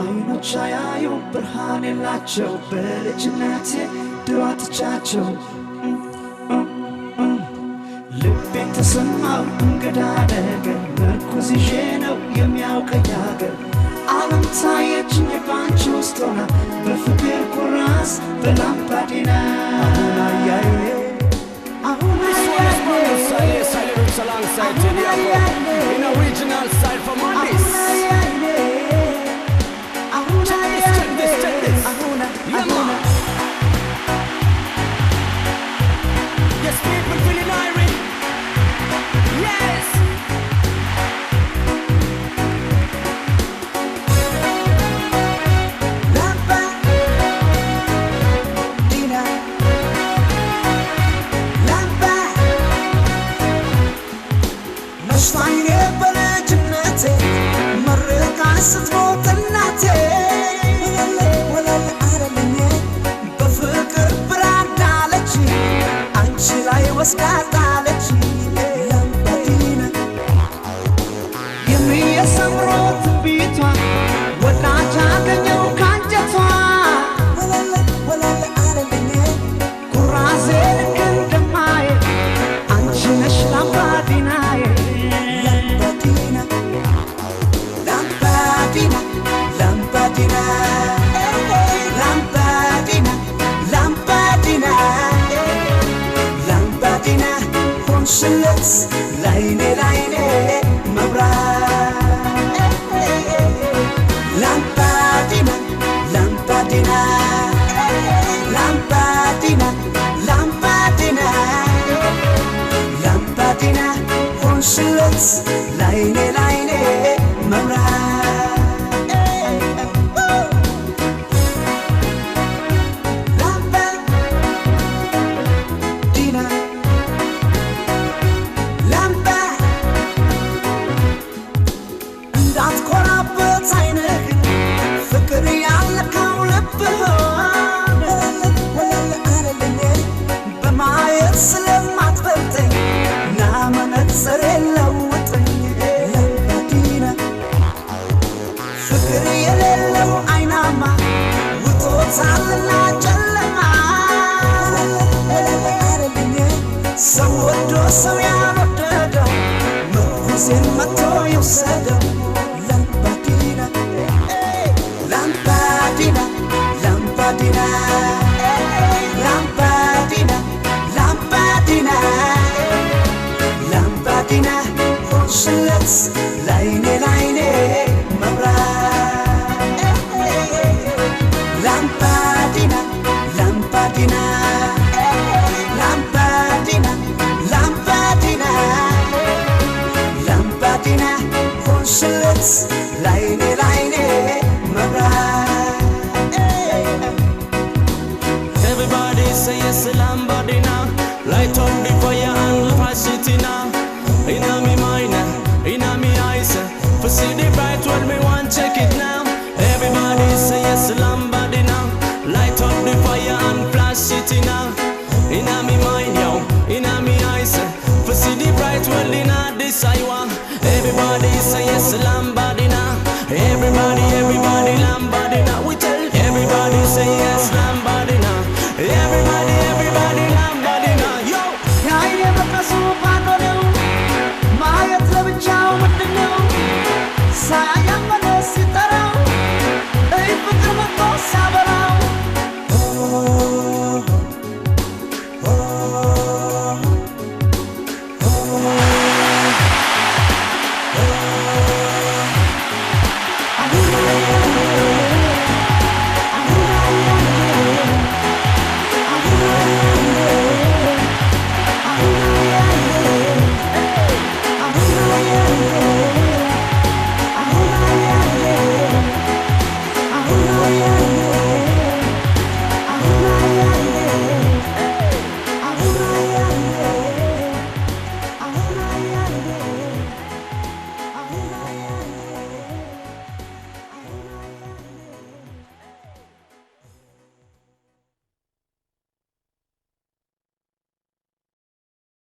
አይኖች አያዩ ብርሃን የላቸው በልጅነቴ ድሮ አጥቻቸው ልቤን ተሰማው እንግዳ ነገር ምርኩዝ ይዤ ነው የሚያውቀኝ አገር ዓለም ታየችኝ ባንቺ ውስጥ ሆና በፍቅር ኩራዝ በላምባዲና አሁን አያዬ Silence alongside Tidiaco in original style for Mondays. Check this. Yeah, man. Yes, people feeling irate. Yes. ስትሞት እናቴ ወለል አረለኝ በፍቅር ብራዳለች አንቺ ላይ ወስዳታለች ላምባዲና የሚያሰምሮት ቢቷ ወዳጅ አገኘው ካንጀቷ ወለል አረለኝ ኩራዜ ልክ እንደማየ አንቺ ነሽ ላምባዲናዬ Shillets, line, mabra. Lampadina, lampadina, lampadina, lampadina, lampadina. Shillets, line, mabra. ሰው ያወደደው ምርኩዜን መቶ ይውሰደው ላምባዲና ላምባዲና ላምባዲና ላምባዲና ላምባዲና ላምባዲና ሆንሽለት ላይኔ መብራት ላምባዲና ላምባዲና Shillets, line, mabra. Everybody say yes, Lambadina. Light up the fire and pass it in. Inna me mind, inna me eyes. For see the bright world, me want check it now. Everybody say yes, Lambadina. Light up the fire and flash it in. Inna me mind, yo, inna me eyes. For see the bright world inna this Iowa. Everybody say yes, Lambadina. Everybody, Lambadina. We tell everybody say yes, Lambadina. Everybody, Lambadina. Yo, ያይኔ መቀሱ ባዶ ነው ማየት ለብቻው ምንድን ነው ሳያመነ ሲጠራው እይ ፍቅር መጥቶ ሲያበራው Oh